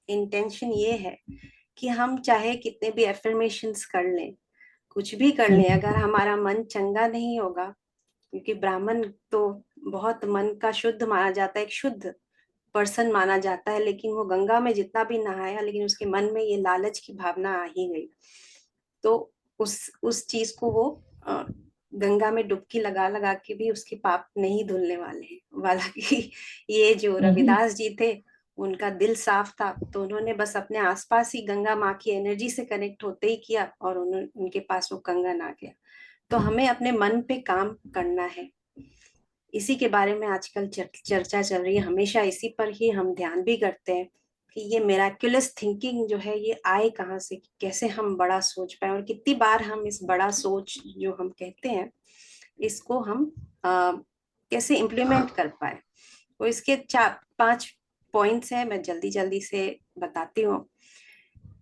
Intention ये है कि हम चाहे कितने भी एफर्मेशंस कर लें, कुछ भी कर लें, हम्म। अगर हमारा मन चंगा नहीं होगा, क्योंकि ब्राह्मण तो बहुत मन का शुद्ध माना जाता है, एक शुद्ध पर्सन माना जाता है, लेकिन वो गंगा में जितना भी नहाया लेकिन उसके मन में ये लालच की भावना आ ही गई, तो उस चीज को वो गंगा में डुबकी लगा लगा के भी उसके पाप नहीं धुलने वाले हैं। हालांकि ये जो हम्म। रविदास जी थे, उनका दिल साफ था, तो उन्होंने बस अपने आसपास ही गंगा माँ की एनर्जी से कनेक्ट होते ही किया और उनके पास वो कंगन आ गया। तो हमें अपने मन पे काम करना है, इसी के बारे में आजकल चर्चा चल रही है, हमेशा इसी पर ही हम ध्यान भी करते हैं कि ये मिराक्युलस थिंकिंग जो है ये आए कहाँ से, कैसे हम बड़ा सोच पाए, और कितनी बार हम इस बड़ा सोच जो हम कहते हैं इसको हम कैसे इम्प्लीमेंट कर पाए। तो इसके चार पांच पॉइंट्स हैं, मैं जल्दी जल्दी से बताती हूँ।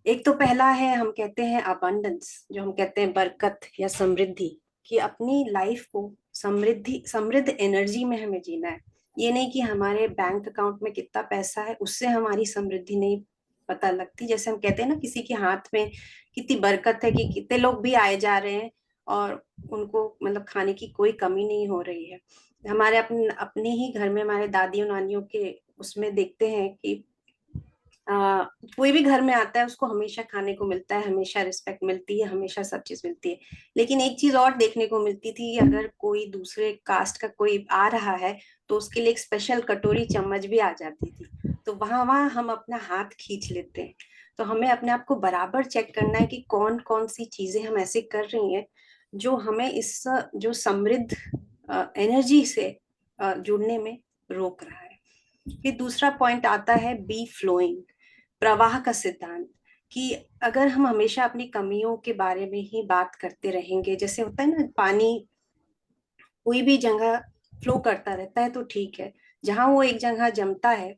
एक तो पहला है, हम कहते हैं अबंडेंस, जो हम कहते हैं बरकत या समृद्धि, कि अपनी लाइफ को समृद्ध एनर्जी में हमें जीना है। ये नहीं कि हमारे बैंक अकाउंट में कितना पैसा है उससे हमारी समृद्धि नहीं पता लगती। जैसे हम कहते हैं ना, किसी के हाथ में कितनी बरकत है, कि कितने लोग भी आए जा रहे हैं और उनको मतलब खाने की कोई कमी नहीं हो रही है। हमारे अपने ही घर में हमारे दादियों नानियों के उसमें देखते हैं कि कोई भी घर में आता है उसको हमेशा खाने को मिलता है, हमेशा रिस्पेक्ट मिलती है, हमेशा सब चीज मिलती है। लेकिन एक चीज और देखने को मिलती थी कि अगर कोई दूसरे कास्ट का कोई आ रहा है तो उसके लिए एक स्पेशल कटोरी चम्मच भी आ जाती थी, तो वहां वहां हम अपना हाथ खींच लेते हैं। तो हमें अपने आप को बराबर चेक करना है कि कौन कौन सी चीजें हम ऐसे कर रही हैं जो हमें इस जो समृद्ध एनर्जी से जुड़ने में रोक रहा है। फिर दूसरा पॉइंट आता है बी फ्लोइंग, प्रवाह का सिद्धांत, कि अगर हम हमेशा अपनी कमियों के बारे में ही बात करते रहेंगे, जैसे होता है ना पानी कोई भी जगह फ्लो करता रहता है तो ठीक है, जहां वो एक जगह जमता है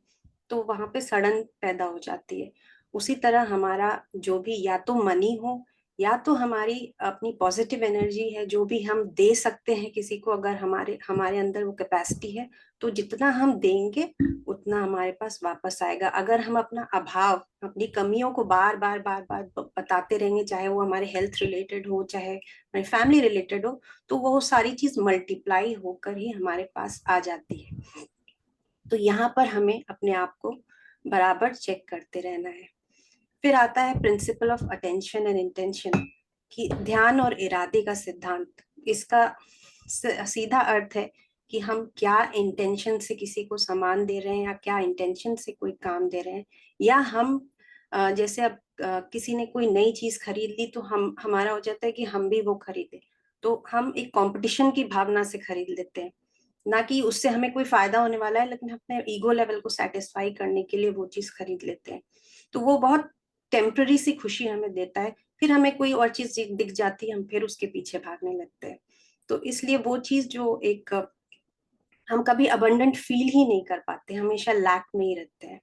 तो वहां पे सड़न पैदा हो जाती है। उसी तरह हमारा जो भी या तो मनी हो या तो हमारी अपनी पॉजिटिव एनर्जी है, जो भी हम दे सकते हैं किसी को, अगर हमारे हमारे अंदर वो कैपेसिटी है, तो जितना हम देंगे उतना हमारे पास वापस आएगा। अगर हम अपना अभाव, अपनी कमियों को बार बार बार बार बताते रहेंगे, चाहे वो हमारे हेल्थ रिलेटेड हो, चाहे हमारी फैमिली रिलेटेड हो, तो वो सारी चीज मल्टीप्लाई होकर ही हमारे पास आ जाती है। तो यहाँ पर हमें अपने आप को बराबर चेक करते रहना है। फिर आता है principle of attention and intention, कि ध्यान और इरादे का सिद्धांत। इसका सीधा अर्थ है कि हम क्या इंटेंशन से किसी को सामान दे रहे हैं, या क्या इंटेंशन से कोई काम दे रहे हैं, या हम जैसे अब किसी ने कोई नई चीज खरीद ली तो हम हमारा हो जाता है कि हम भी वो खरीदें, तो हम एक कंपटीशन की भावना से खरीद लेते हैं, ना कि उससे हमें कोई फायदा होने वाला है, लेकिन अपने ईगो लेवल को सेटिस्फाई करने के लिए वो चीज खरीद लेते हैं। तो वो बहुत टेम्पररी सी खुशी हमें देता है, फिर हमें कोई और चीज दिख जाती है, हम फिर उसके पीछे भागने लगते हैं। तो इसलिए वो चीज जो एक हम कभी अबंडेंट फील ही नहीं कर पाते, हमेशा लैक में ही रहते हैं।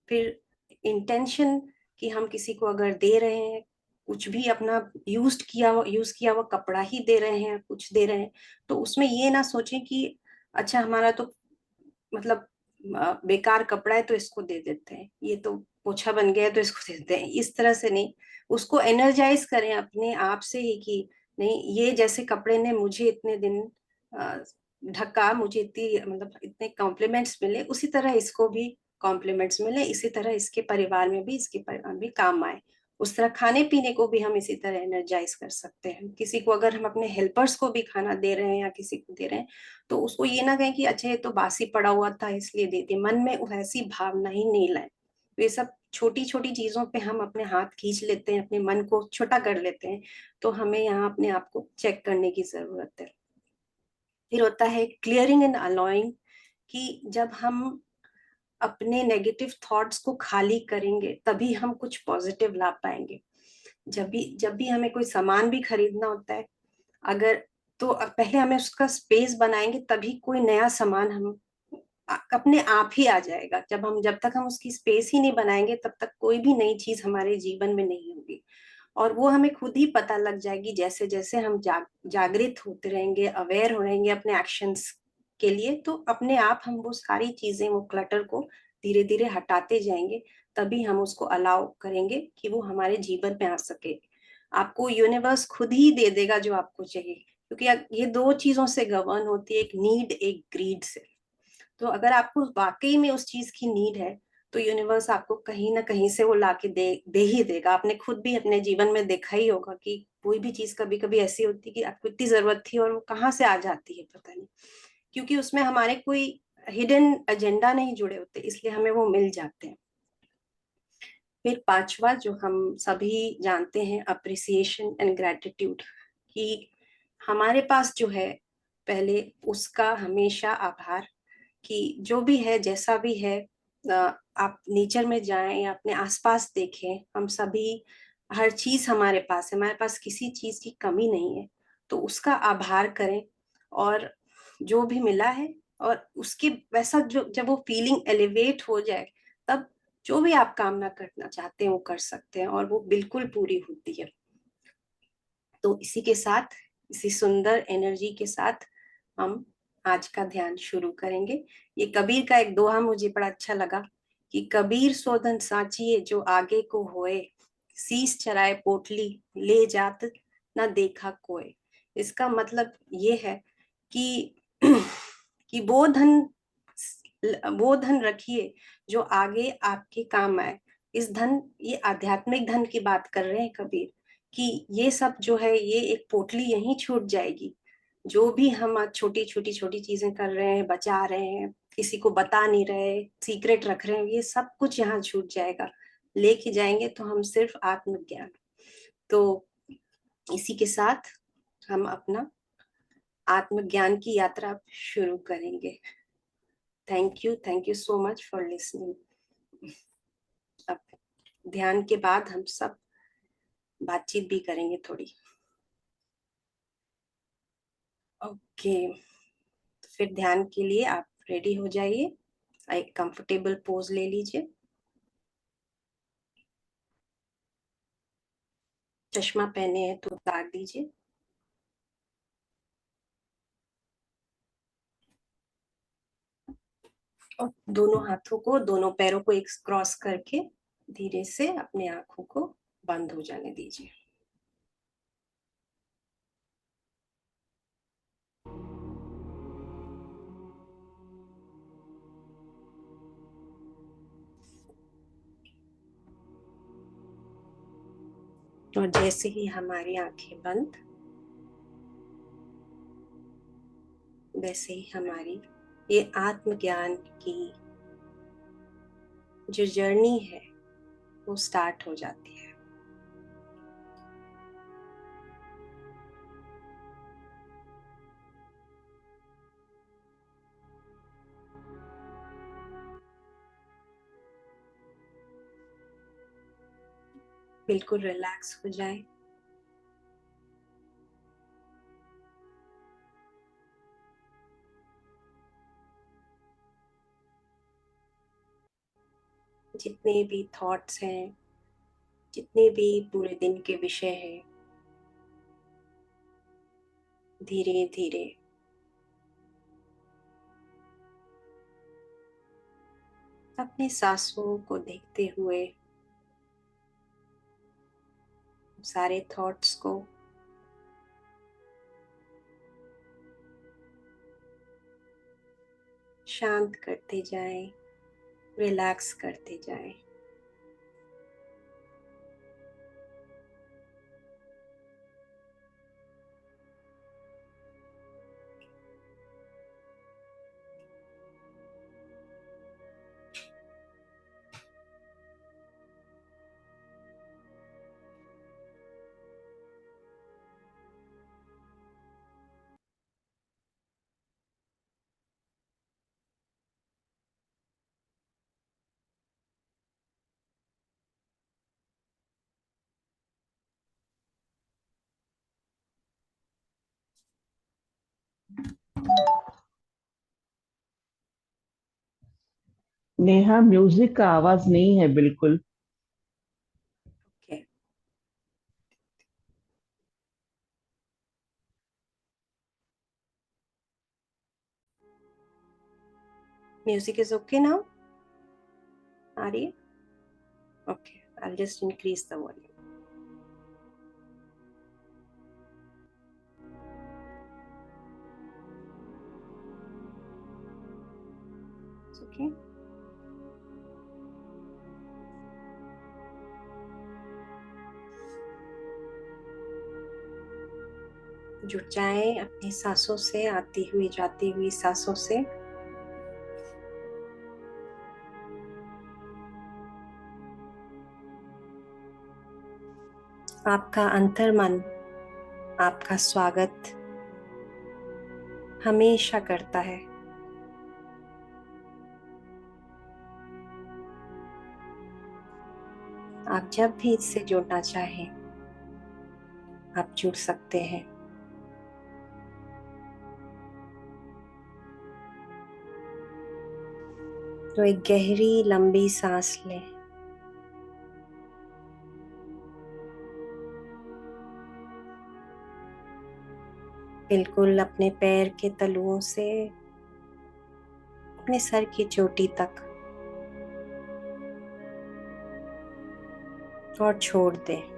फिर इंटेंशन, कि हम किसी को अगर दे रहे हैं कुछ भी, अपना यूज किया हुआ कपड़ा ही दे रहे हैं, कुछ दे रहे हैं, तो उसमें ये ना सोचें कि अच्छा हमारा तो मतलब बेकार कपड़ा है तो इसको दे देते हैं, ये तो पोछा बन गया है तो इसको दे देते हैं, इस तरह से नहीं। उसको एनर्जाइज करें अपने आप से ही कि नहीं, ये जैसे कपड़े ने मुझे इतने दिन अ, ढका, मुझे इतनी मतलब इतने कॉम्प्लीमेंट्स मिले, उसी तरह इसको भी कॉम्प्लीमेंट्स मिले, इसी तरह इसके परिवार में भी, इसके परिवार भी काम आए। उस तरह खाने पीने को भी हम इसी तरह एनर्जाइज कर सकते हैं। किसी को अगर हम अपने हेल्पर्स को भी खाना दे रहे हैं या किसी को दे रहे हैं, तो उसको ये ना कहें कि अच्छा ये तो बासी पड़ा हुआ था इसलिए दे दी, मन में वैसी भावना ही नहीं लाए। तो ये सब छोटी छोटी चीजों पे हम अपने हाथ खींच लेते हैं, अपने मन को छोटा कर लेते हैं, तो हमें यहाँ अपने आप को चेक करने की जरूरत है। फिर होता है क्लियरिंग एंड अलाउइंग, कि जब हम अपने नेगेटिव थॉट्स को खाली करेंगे तभी हम कुछ पॉजिटिव ला पाएंगे। जब भी हमें कोई सामान भी खरीदना होता है, अगर तो पहले हमें उसका स्पेस बनाएंगे तभी कोई नया सामान हम अपने आप ही आ जाएगा। जब तक हम उसकी स्पेस ही नहीं बनाएंगे तब तक कोई भी नई चीज हमारे जीवन में नहीं होगी। और वो हमें खुद ही पता लग जाएगी, जैसे जैसे हम जागृत होते रहेंगे, अवेयर हो रहेंगे अपने एक्शंस के लिए, तो अपने आप हम वो सारी चीजें, वो क्लटर को धीरे धीरे हटाते जाएंगे, तभी हम उसको अलाउ करेंगे कि वो हमारे जीवन में आ सके। आपको यूनिवर्स खुद ही दे देगा जो आपको चाहिए, क्योंकि ये दो चीजों से गवर्न होती है, एक नीड एक ग्रीड से। तो अगर आपको वाकई में उस चीज की नीड है, तो यूनिवर्स आपको कहीं ना कहीं से वो लाके दे ही देगा। आपने खुद भी अपने जीवन में देखा ही होगा कि कोई भी चीज कभी कभी ऐसी होती है कि आपको इतनी जरूरत थी और वो कहाँ से आ जाती है पता नहीं, क्योंकि उसमें हमारे कोई हिडन एजेंडा नहीं जुड़े होते, इसलिए हमें वो मिल जाते हैं। फिर पांचवा जो हम सभी जानते हैं, अप्रिसिएशन एंड ग्रेटिट्यूड, कि हमारे पास जो है पहले उसका हमेशा आभार, कि जो भी है जैसा भी है, आप नेचर में जाएं या अपने आसपास देखें, हम सभी, हर चीज हमारे पास है, हमारे पास किसी चीज की कमी नहीं है। तो उसका आभार करें, और जो भी मिला है, और उसके वैसा जो जब वो फीलिंग एलिवेट हो जाए, तब जो भी आप कामना करना चाहते हैं वो कर सकते हैं, और वो बिल्कुल पूरी होती है। तो इसी के साथ, इसी सुंदर एनर्जी के साथ हम आज का ध्यान शुरू करेंगे। ये कबीर का एक दोहा मुझे बड़ा अच्छा लगा, कि कबीर सोधन साचिए जो आगे को होए, शीस चराए पोटली ले जात ना देखा कोय। इसका मतलब ये है कि कि वो धन रखिए जो आगे आपके काम आए। इस धन, ये आध्यात्मिक धन की बात कर रहे हैं कबीर, कि ये सब जो है ये एक पोटली यहीं छूट जाएगी। जो भी हम आज छोटी छोटी छोटी चीजें कर रहे हैं, बचा रहे हैं, किसी को बता नहीं रहे, सीक्रेट रख रहे हैं, ये सब कुछ यहाँ छूट जाएगा। लेके जाएंगे तो हम सिर्फ आत्मज्ञान। तो इसी के साथ हम अपना आत्मज्ञान की यात्रा शुरू करेंगे। Thank you so much for listening. अब ध्यान के बाद हम सब बातचीत भी करेंगे थोड़ी। ओके, तो फिर ध्यान के लिए आप रेडी हो जाइए, एक कंफर्टेबल पोज ले लीजिए, चश्मा पहने हैं तो उतार दीजिए, और दोनों हाथों को, दोनों पैरों को एक क्रॉस करके धीरे से अपने आंखों को बंद हो जाने दीजिए। और जैसे ही हमारी आंखें बंद, वैसे ही हमारी ये आत्मज्ञान की जो जर्नी है वो स्टार्ट हो जाती है। बिल्कुल रिलैक्स हो जाए। जितने भी थॉट्स हैं, जितने भी पूरे दिन के विषय हैं, धीरे धीरे अपने सांसों को देखते हुए सारे थॉट्स को शांत करते जाएं, रिलैक्स करते जाएं। नेहा, म्यूजिक का आवाज नहीं है बिल्कुल। Okay, music is okay now. आ रही है? Okay, I'll just increase the volume. It's okay. जुट जाएं अपनी सांसों से, आती हुई जाती हुई सांसों से। आपका अंतर्मन आपका स्वागत हमेशा करता है। आप जब भी इससे जुड़ना चाहें, आप जुड़ सकते हैं। तो एक गहरी लंबी सांस लें। बिल्कुल अपने पैर के तलुओं से अपने सर की चोटी तक, और छोड़ दें।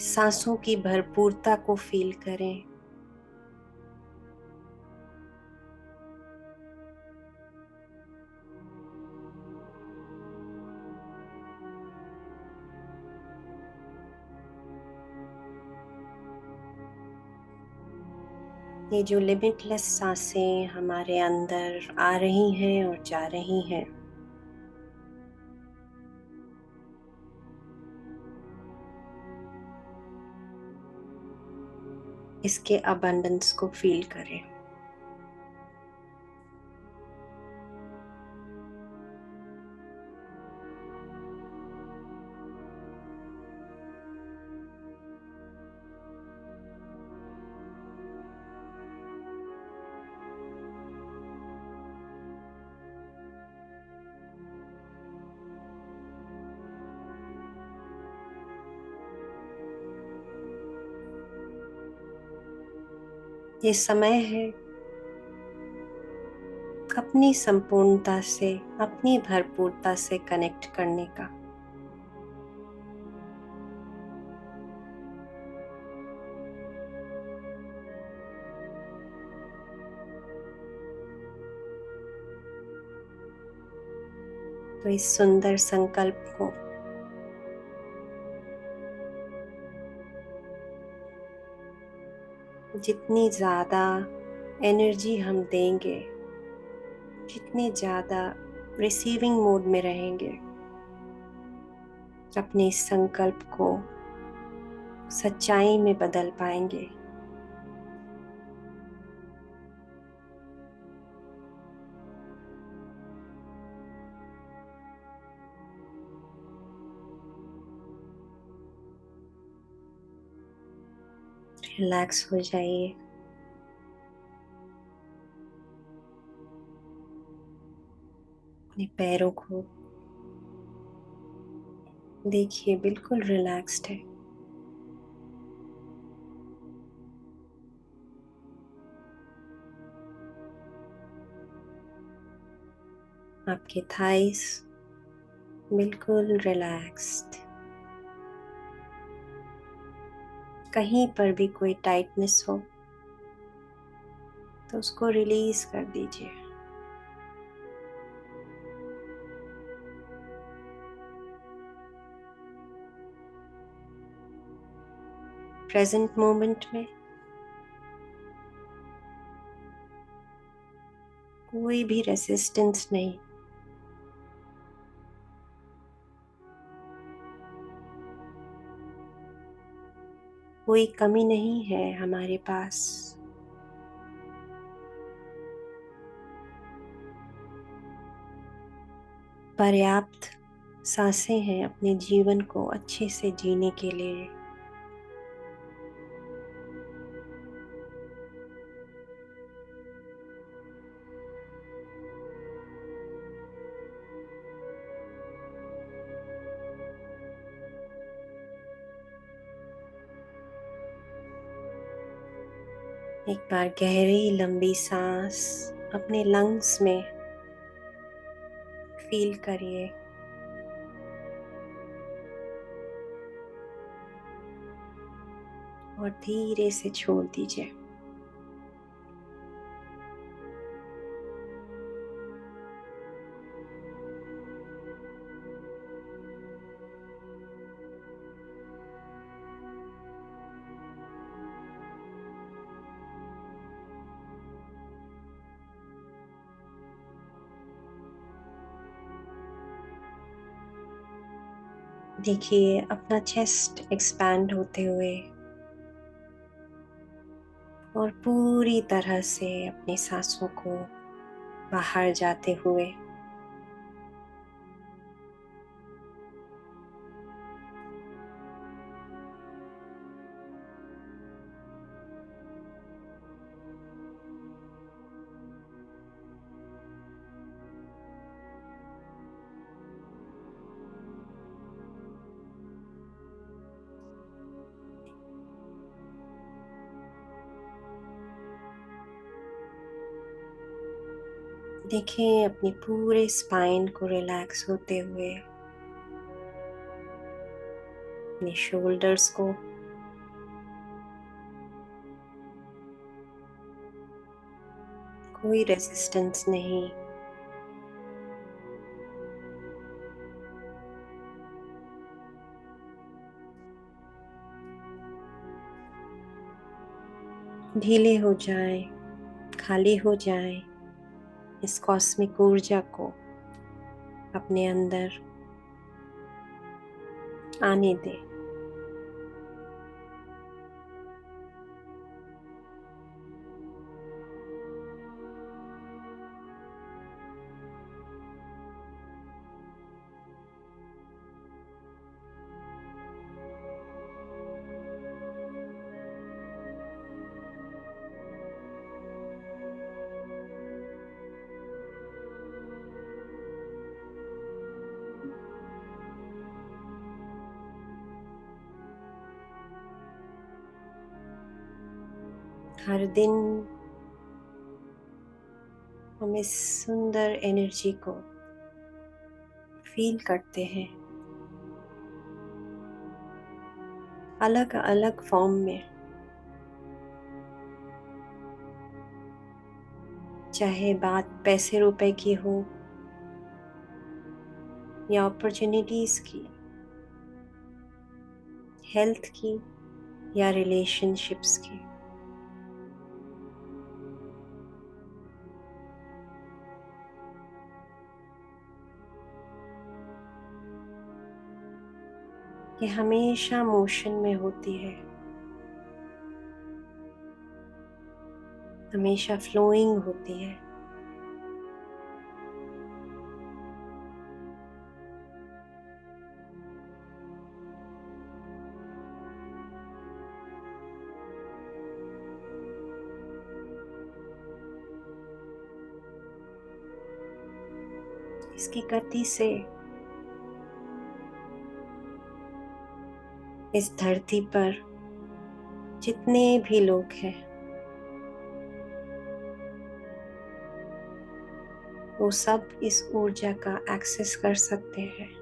सांसों की भरपूरता को फील करें। ये जो लिमिटलेस सांसें हमारे अंदर आ रही हैं और जा रही हैं, इसके अबंडेंस को फील करें। ये समय है अपनी संपूर्णता से, अपनी भरपूरता से कनेक्ट करने का। तो इस सुंदर संकल्प को जितनी ज्यादा एनर्जी हम देंगे, जितने ज्यादा रिसीविंग मोड में रहेंगे, अपने इस संकल्प को सच्चाई में बदल पाएंगे। रिलैक्स हो जाइए। अपने पैरों को देखिए, बिल्कुल रिलैक्स्ड है। आपके थाइस बिल्कुल रिलैक्स्ड। कहीं पर भी कोई टाइटनेस हो तो उसको रिलीज कर दीजिए। प्रेजेंट मोमेंट में कोई भी रेसिस्टेंस नहीं, कोई कमी नहीं है हमारे पास। पर्याप्त सांसें हैं अपने जीवन को अच्छे से जीने के लिए। एक बार गहरी लंबी सांस अपने लंग्स में फील करिए और धीरे से छोड़ दीजिए। देखिए अपना चेस्ट एक्सपैंड होते हुए और पूरी तरह से अपनी सांसों को बाहर जाते हुए। देखें अपनी पूरे स्पाइन को रिलैक्स होते हुए, अपने शोल्डर्स को, कोई रेजिस्टेंस नहीं। ढीले हो जाए, खाली हो जाए, इस कॉस्मिक ऊर्जा को अपने अंदर आने दें। हर दिन हम इस सुंदर एनर्जी को फील करते हैं, अलग अलग फॉर्म में। चाहे बात पैसे रुपए की हो या अपॉर्चुनिटीज की, हेल्थ की या रिलेशनशिप्स की। ये हमेशा मोशन में होती है, हमेशा फ्लोइंग होती है। इसकी गति से इस धरती पर जितने भी लोग हैं वो सब इस ऊर्जा का एक्सेस कर सकते हैं।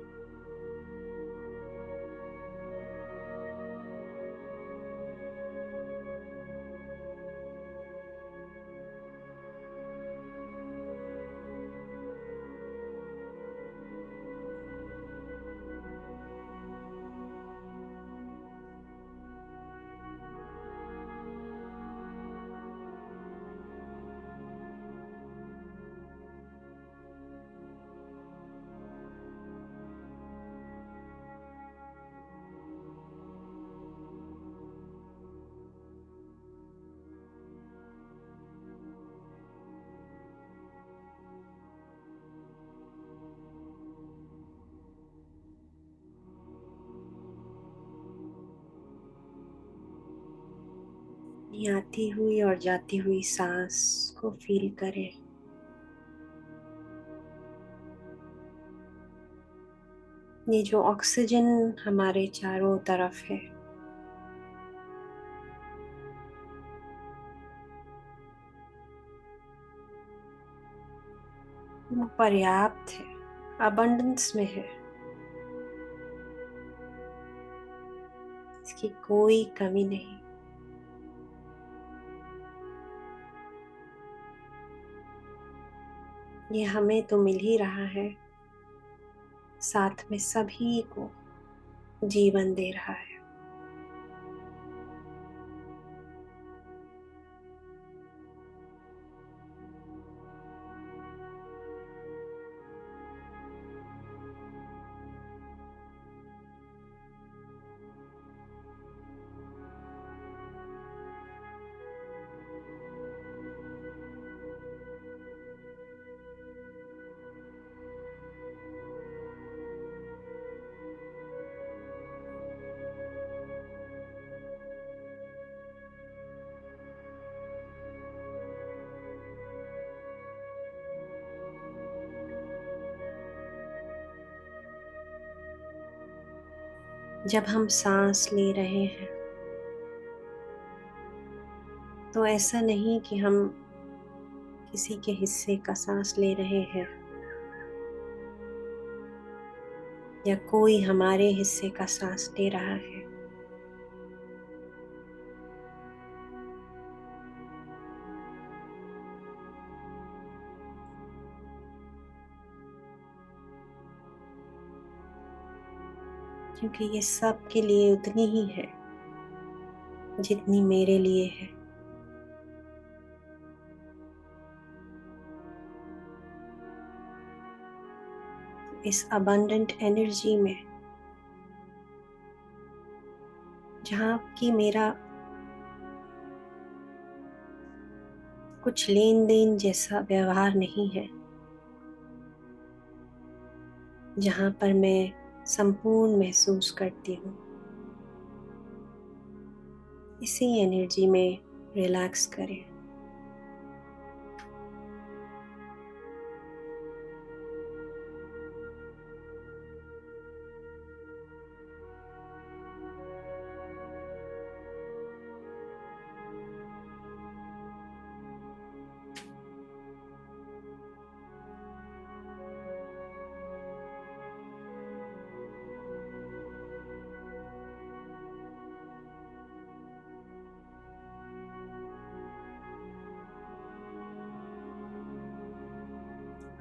ये आती हुई और जाती हुई सांस को फील करें। ये जो ऑक्सीजन हमारे चारों तरफ है, वो पर्याप्त है, अबंडेंस में है, इसकी कोई कमी नहीं। ये हमें तो मिल ही रहा है, साथ में सभी को जीवन दे रहा है। जब हम सांस ले रहे हैं तो ऐसा नहीं कि हम किसी के हिस्से का सांस ले रहे हैं या कोई हमारे हिस्से का सांस ले रहा है। क्योंकि ये सब के लिए उतनी ही है जितनी मेरे लिए है। इस अबंडेंट एनर्जी में, जहाँ की मेरा कुछ लेन देन जैसा व्यवहार नहीं है, जहाँ पर मैं संपूर्ण महसूस करती हूँ, इसी एनर्जी में रिलैक्स करें।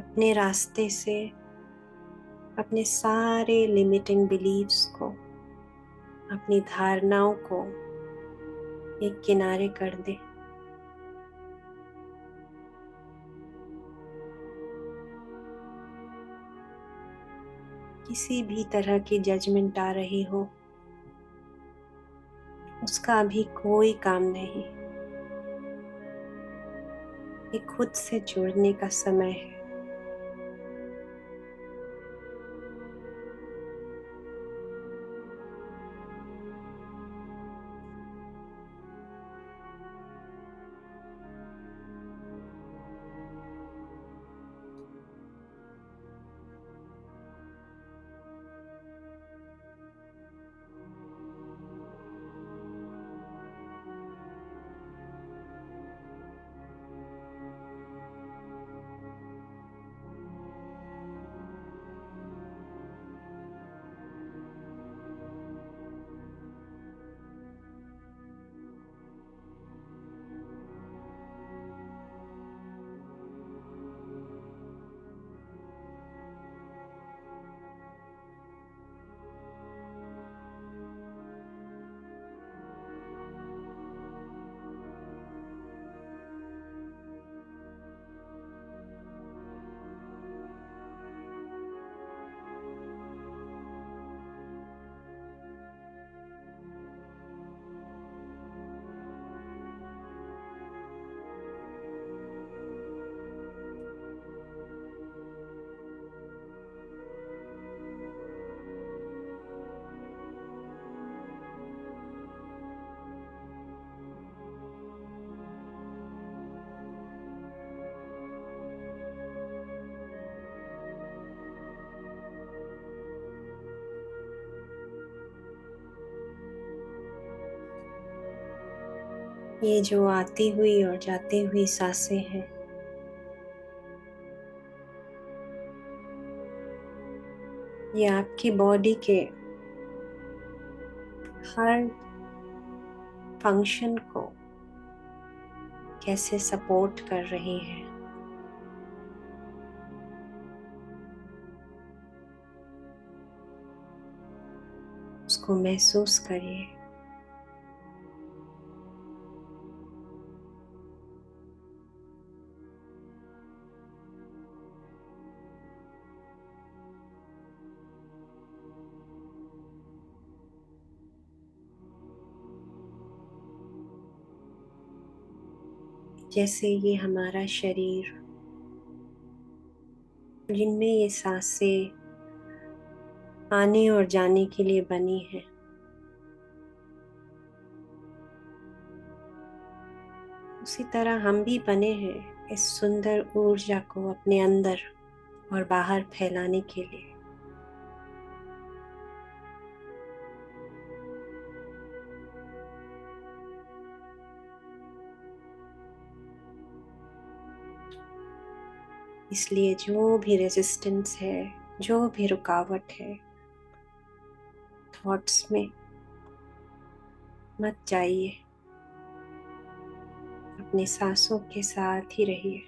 अपने रास्ते से अपने सारे लिमिटिंग बिलीव्स को, अपनी धारणाओं को एक किनारे कर दे। किसी भी तरह की जजमेंट आ रही हो, उसका अभी कोई काम नहीं। ये खुद से जुड़ने का समय है। ये जो आती हुई और जाती हुई सांसें हैं, ये आपकी बॉडी के हर फंक्शन को कैसे सपोर्ट कर रही है। उसको महसूस करिए। जैसे ये हमारा शरीर, जिनमें ये सांसें आने और जाने के लिए बनी है, उसी तरह हम भी बने हैं इस सुंदर ऊर्जा को अपने अंदर और बाहर फैलाने के लिए। इसलिए जो भी रेजिस्टेंस है, जो भी रुकावट है, थॉट्स में मत जाइए, अपने सांसों के साथ ही रहिए।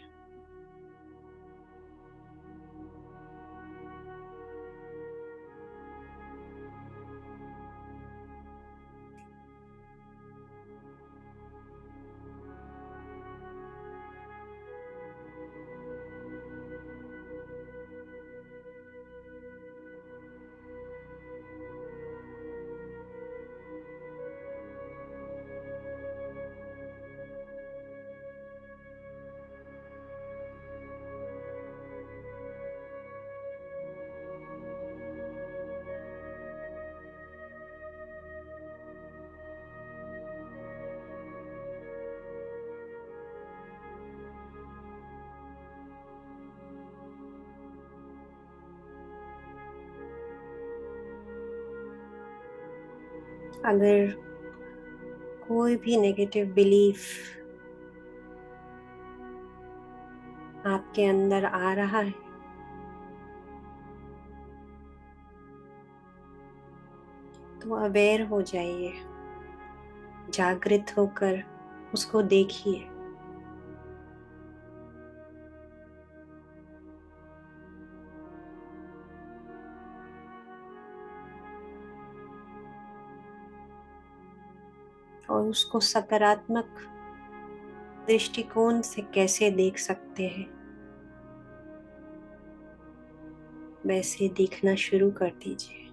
अगर कोई भी नेगेटिव बिलीफ आपके अंदर आ रहा है, तो अवेयर हो जाइए, जागृत होकर उसको देखिए। और उसको सकारात्मक दृष्टिकोण से कैसे देख सकते हैं, वैसे देखना शुरू कर दीजिए।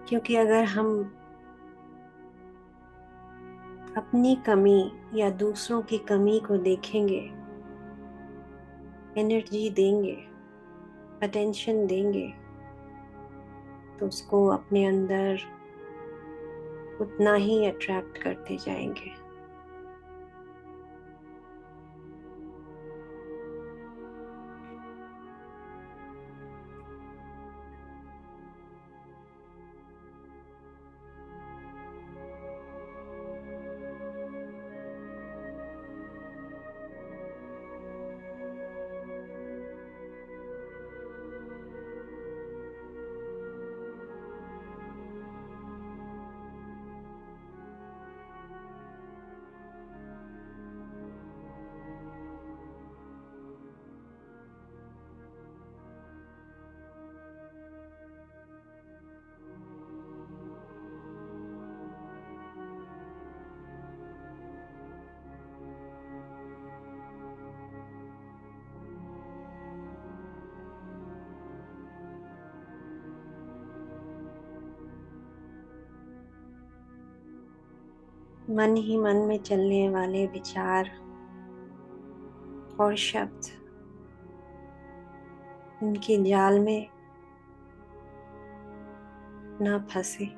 क्योंकि अगर हम अपनी कमी या दूसरों की कमी को देखेंगे, एनर्जी देंगे, अटेंशन देंगे, तो उसको अपने अंदर उतना ही अट्रैक्ट करते जाएंगे। मन ही मन में चलने वाले विचार और शब्द उनके जाल में ना फंसे।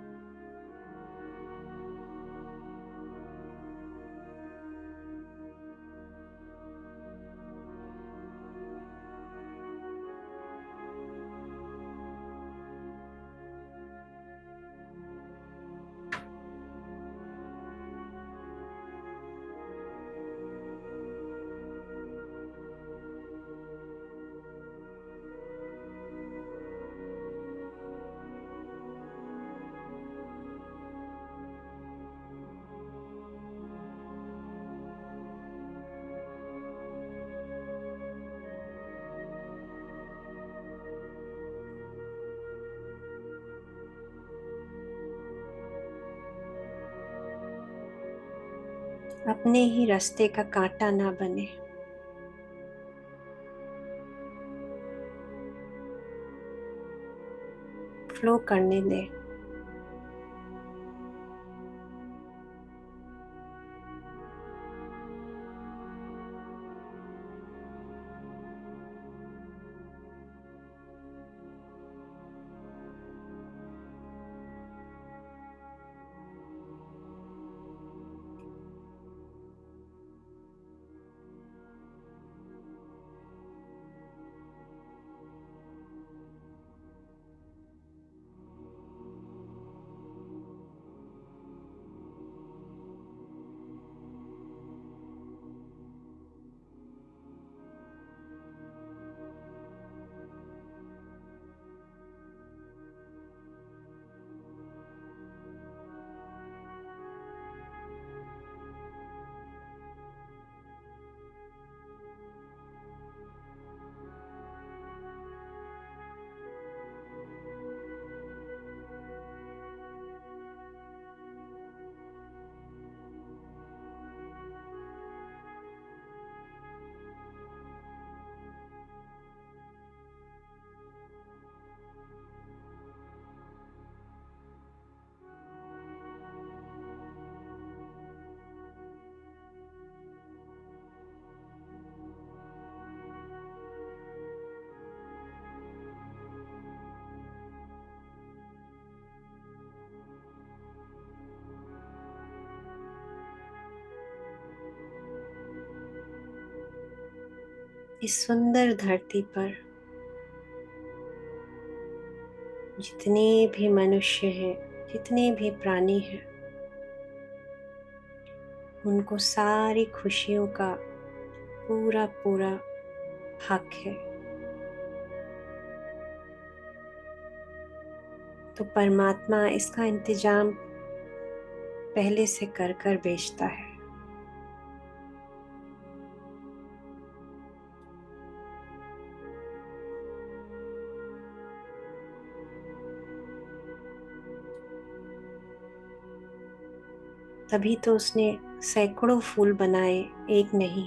अपने ही रास्ते का कांटा ना बने। फ्लो करने दे। इस सुंदर धरती पर जितने भी मनुष्य हैं, जितने भी प्राणी हैं, उनको सारी खुशियों का पूरा पूरा हक है। तो परमात्मा इसका इंतजाम पहले से कर कर भेजता है। तभी तो उसने सैकड़ों फूल बनाए, एक नहीं,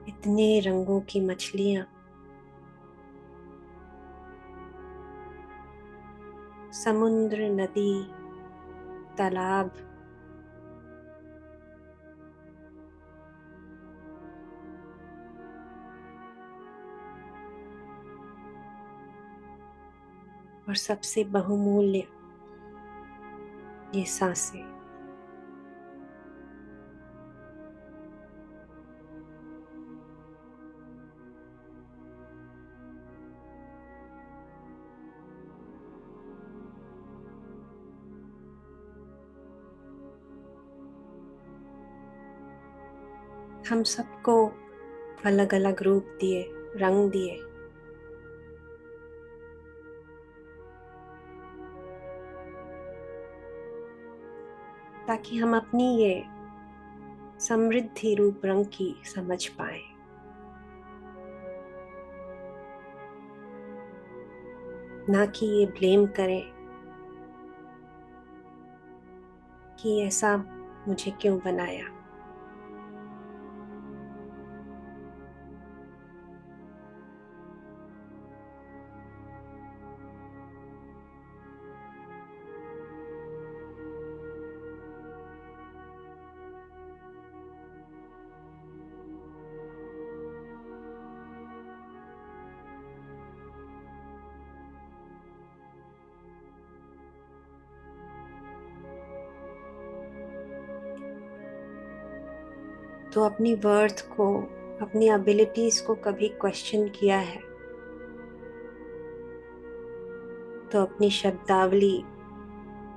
इतने रंगों की मछलियां, समुद्र, नदी, तालाब, और सबसे बहुमूल्य ये सांसें। हम सबको अलग अलग रूप दिए, रंग दिए, ताकि हम अपनी ये समृद्धि रूप रंग की समझ पाए। ना कि ये ब्लेम करें कि ऐसा मुझे क्यों बनाया। तो अपनी वर्थ को, अपनी एबिलिटीज को कभी क्वेश्चन किया है तो अपनी शब्दावली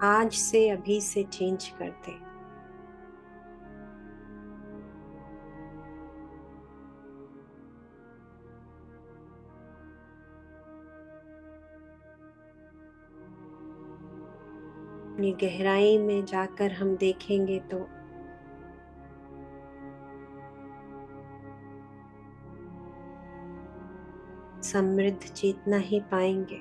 आज से, अभी से चेंज कर दे। अपनी गहराई में जाकर हम देखेंगे तो समृद्ध चेतना ही पाएंगे।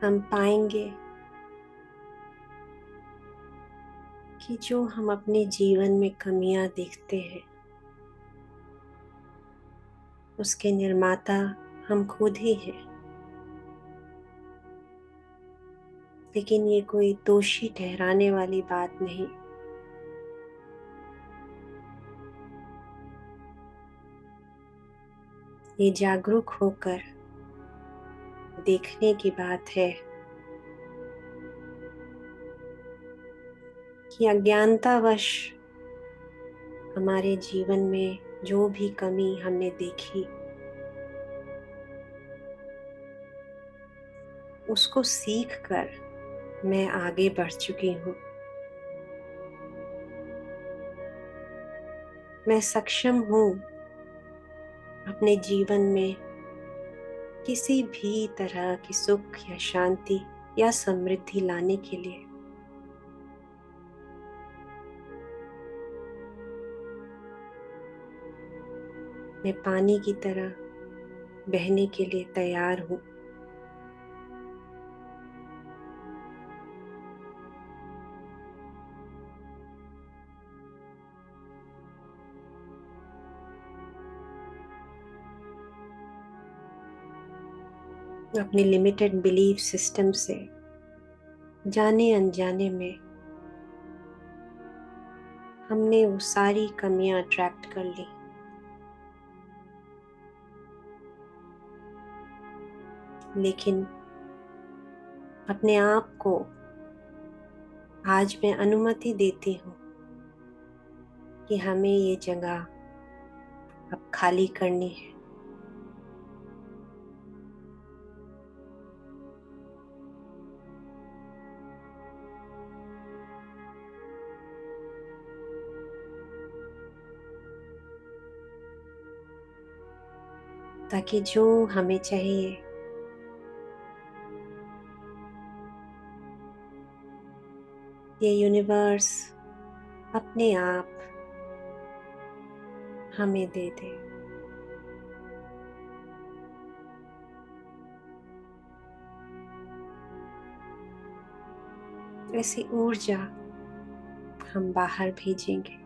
हम पाएंगे कि जो हम अपने जीवन में कमियां देखते हैं उसके निर्माता हम खुद ही हैं। लेकिन ये कोई दोषी ठहराने वाली बात नहीं। ये जागरूक होकर देखने की बात है कि अज्ञानतावश हमारे जीवन में जो भी कमी हमने देखी उसको सीख कर मैं आगे बढ़ चुकी हूँ। मैं सक्षम हूँ अपने जीवन में किसी भी तरह की सुख या शांति या समृद्धि लाने के लिए। मैं पानी की तरह बहने के लिए तैयार हूँ। अपने लिमिटेड बिलीफ सिस्टम से जाने अनजाने में हमने वो सारी कमियां अट्रैक्ट कर ली। लेकिन अपने आप को आज मैं अनुमति देती हूँ कि हमें ये जगह अब खाली करनी है। ताकि जो हमें चाहिए ये यूनिवर्स अपने आप हमें दे दे। ऐसी ऊर्जा हम बाहर भेजेंगे।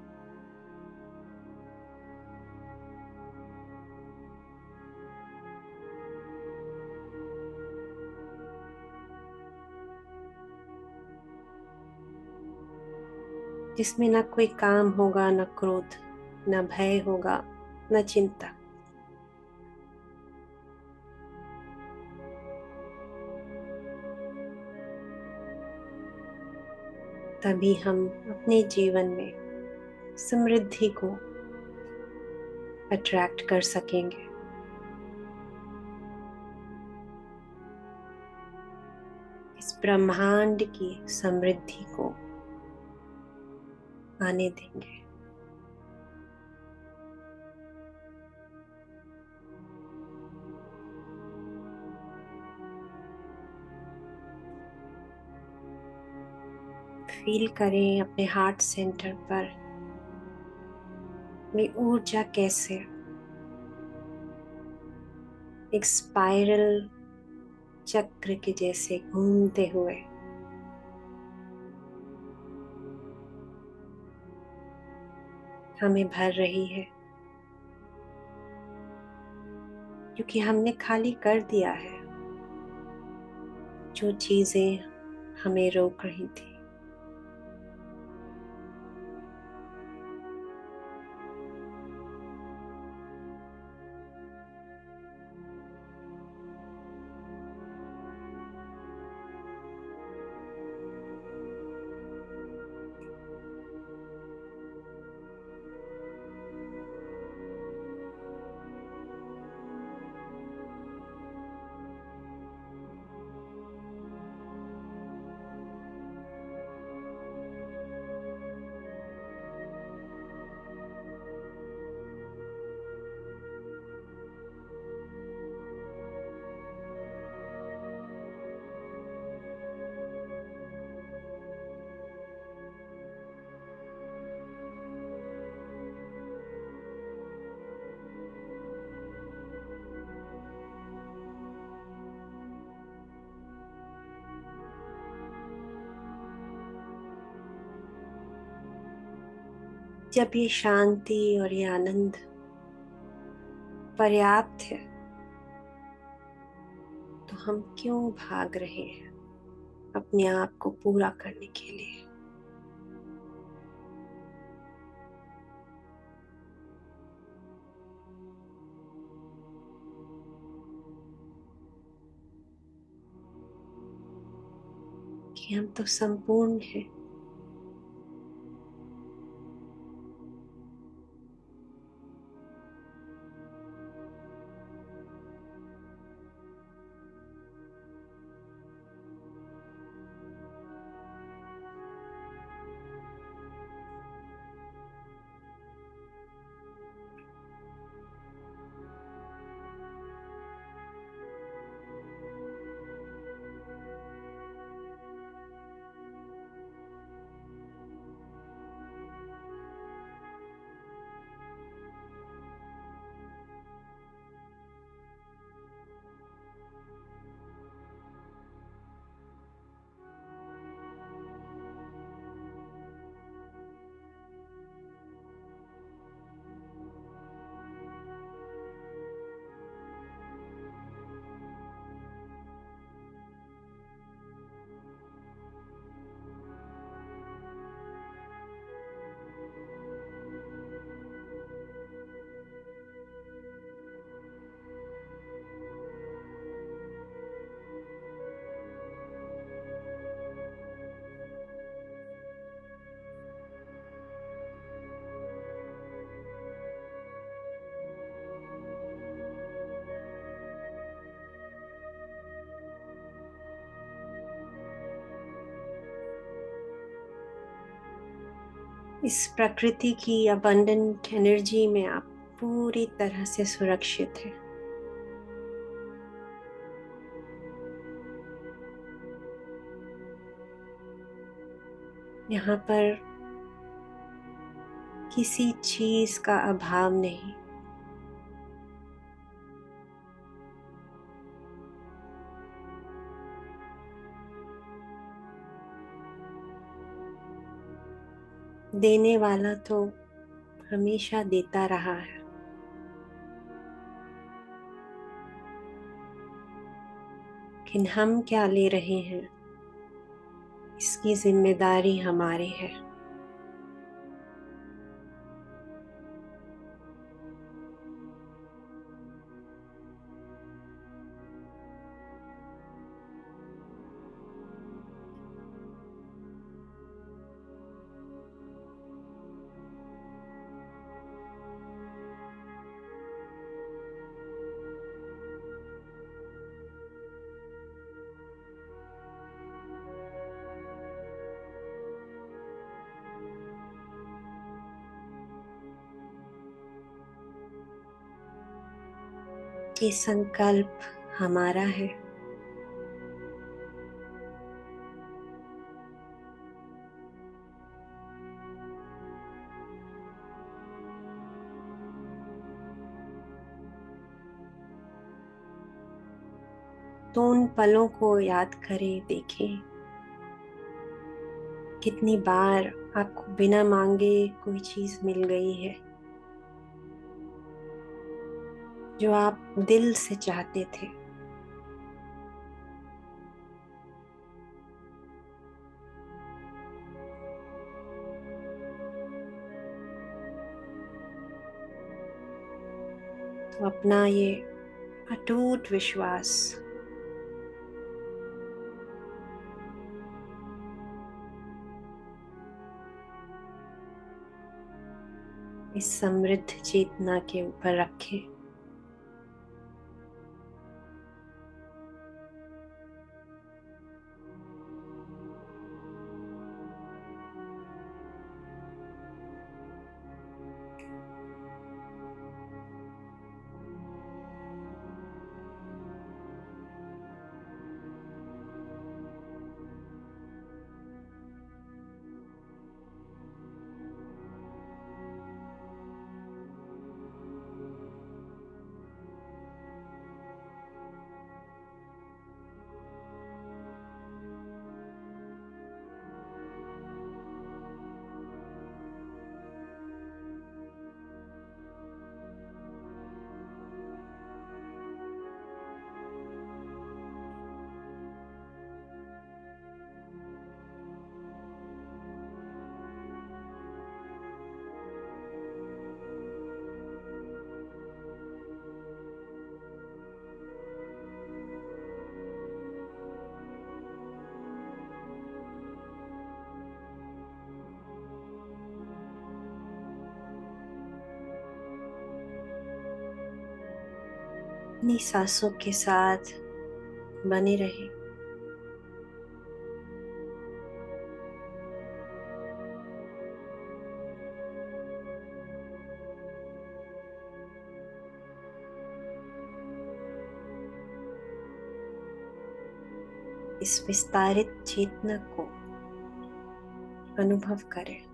जिसमें ना कोई काम होगा, ना क्रोध, ना भय होगा, ना चिंता। तभी हम अपने जीवन में समृद्धि को अट्रैक्ट कर सकेंगे। इस ब्रह्मांड की समृद्धि को आने देंगे। फील करें अपने हार्ट सेंटर पर ये ऊर्जा कैसे एक स्पाइरल चक्र के जैसे घूमते हुए हमें भर रही है, क्योंकि हमने खाली कर दिया है जो चीजें हमें रोक रही थी। जब ये शांति और ये आनंद पर्याप्त है तो हम क्यों भाग रहे हैं अपने आप को पूरा करने के लिए। कि हम तो संपूर्ण हैं। इस प्रकृति की अबंडेंट एनर्जी में आप पूरी तरह से सुरक्षित हैं। यहाँ पर किसी चीज का अभाव नहीं। देने वाला तो हमेशा देता रहा है। लेकिन हम क्या ले रहे हैं, इसकी जिम्मेदारी हमारी है। ये संकल्प हमारा है। तो उन पलों को याद करें, देखें कितनी बार आपको बिना मांगे कोई चीज मिल गई है जो आप दिल से चाहते थे। तो अपना ये अटूट विश्वास इस समृद्ध चेतना के ऊपर रखें। अपनी सांसों के साथ बने रहे। इस विस्तारित चेतना को अनुभव करें।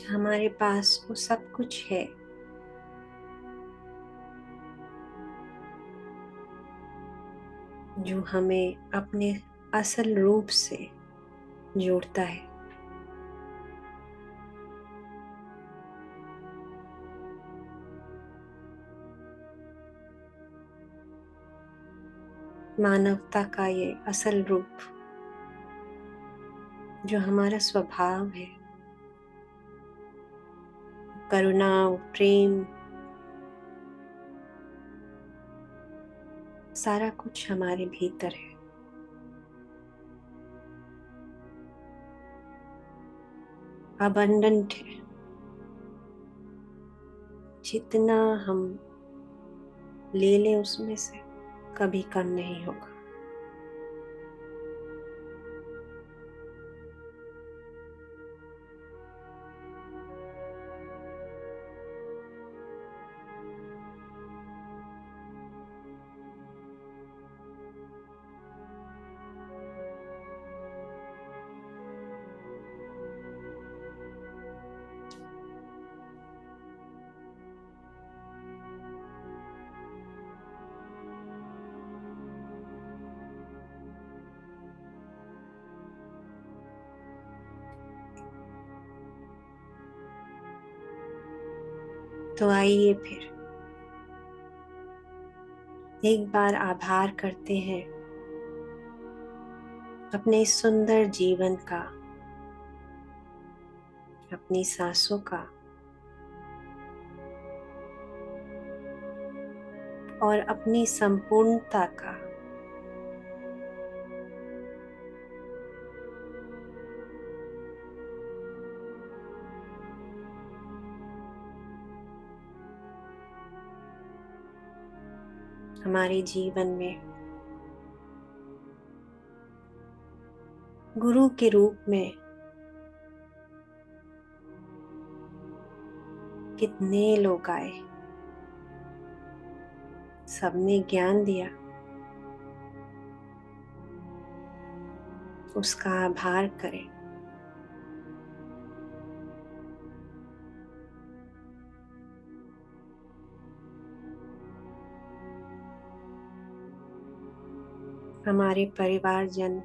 हमारे पास वो सब कुछ है जो हमें अपने असल रूप से जोड़ता है। मानवता का ये असल रूप जो हमारा स्वभाव है, करुणा, प्रेम, सारा कुछ हमारे भीतर है। अबंडेंट है। जितना हम ले लें उसमें से कभी कम नहीं होगा। तो आइए फिर एक बार आभार करते हैं अपने इस सुंदर जीवन का, अपनी सांसों का और अपनी संपूर्णता का। हमारे जीवन में गुरु के रूप में कितने लोग आए, सबने ज्ञान दिया, उसका आभार करें। हमारे परिवारजन,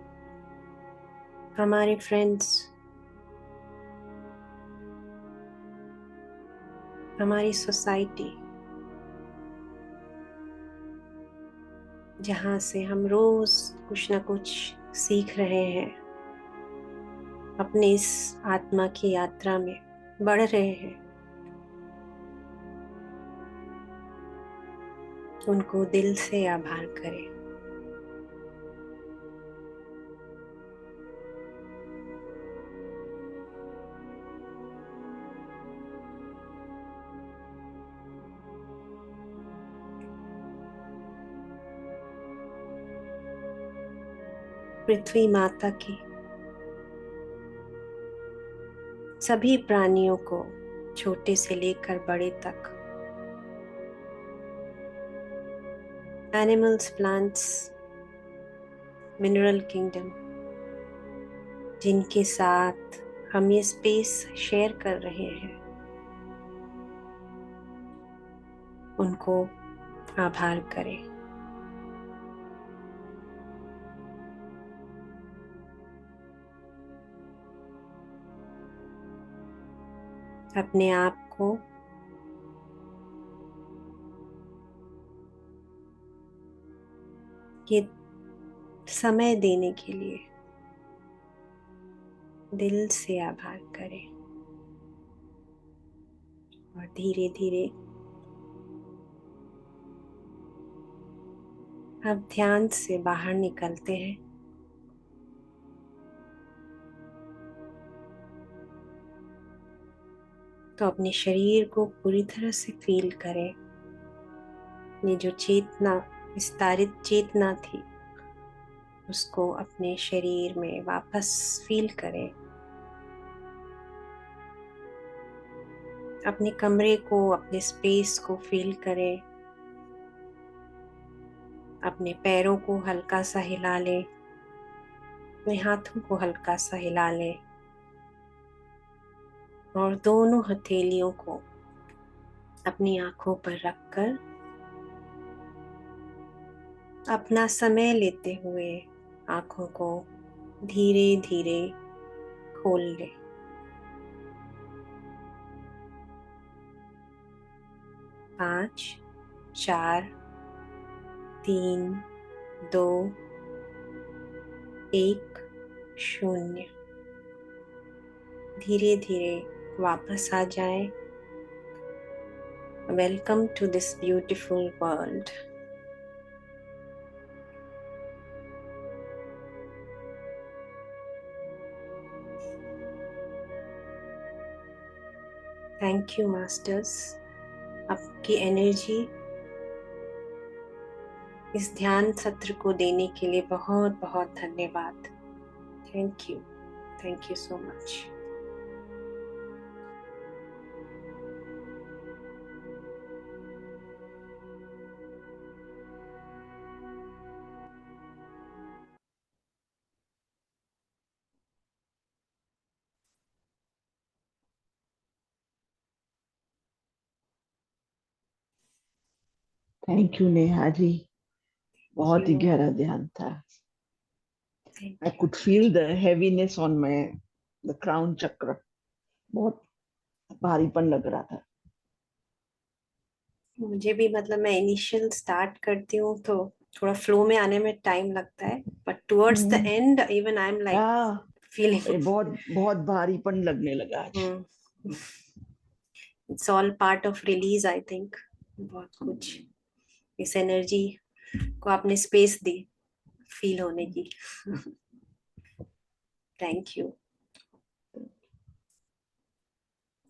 हमारे फ्रेंड्स, हमारी सोसाइटी, जहाँ से हम रोज कुछ न कुछ सीख रहे हैं, अपने इस आत्मा की यात्रा में बढ़ रहे हैं, उनको दिल से आभार करें। पृथ्वी माता की सभी प्राणियों को, छोटे से लेकर बड़े तक, एनिमल्स, प्लांट्स, मिनरल किंगडम, जिनके साथ हम ये स्पेस शेयर कर रहे हैं, उनको आभार करें। अपने आप को ये समय देने के लिए दिल से आभार करें और धीरे धीरे अब ध्यान से बाहर निकलते हैं। तो अपने शरीर को पूरी तरह से फील करें। ये जो चेतना, विस्तारित चेतना थी, उसको अपने शरीर में वापस फील करें। अपने कमरे को, अपने स्पेस को फील करें। अपने पैरों को हल्का सा हिला लें, अपने हाथों को हल्का सा हिला लें। और दोनों हथेलियों को अपनी आंखों पर रखकर अपना समय लेते हुए आंखों को धीरे धीरे खोल ले। 5, 4, 3, 2, 1, 0। धीरे धीरे वापस आ जाए। Welcome to this beautiful world. Thank you masters, आपकी एनर्जी इस ध्यान सत्र को देने के लिए बहुत बहुत धन्यवाद। Thank you so much. Thank you Neha ji, बहुत ही यू गहरा ध्यान था। I thank you could feel the heaviness on my the crown chakra, बहुत भारीपन लग रहा था। मुझे भी मतलब मैं इनिशियल स्टार्ट करती हूँ तो थोड़ा फ्लो में आने में टाइम लगता है, but towards the hmm, and even I am like हाँ, ये फीलिंग बहुत बहुत भारीपन लगने लगा आज। It's all part of release I think. बहुत कुछ इस एनर्जी को आपने स्पेस दी फील होने की। Thank you.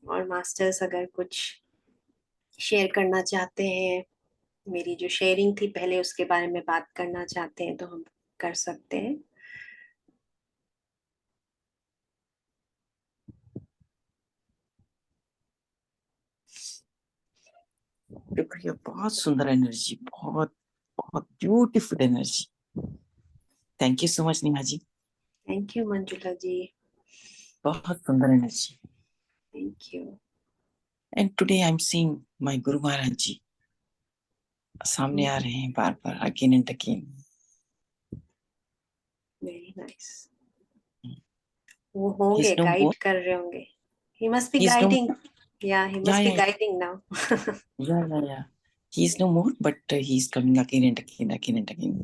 और मास्टर्स अगर कुछ शेयर करना चाहते हैं, मेरी जो शेयरिंग थी पहले उसके बारे में बात करना चाहते हैं तो हम कर सकते हैं। शुक्रिया, बहुत सुंदर एनर्जी, बहुत बहुत beautiful energy. Thank you so much Neha ji, thank you Manjula ji. बहुत सुंदर energy. Thank you. And today I am seeing my guru Maharaj ji सामने आ रहे हैं बार बार, again and again. Very nice. वो होंगे, He's no गाइड more. कर रहे होंगे। He must be He's no guiding. more. या he Yeah, must be yeah, guiding now. yeah, yeah, yeah. He's no more, but he's coming again and again, again and again.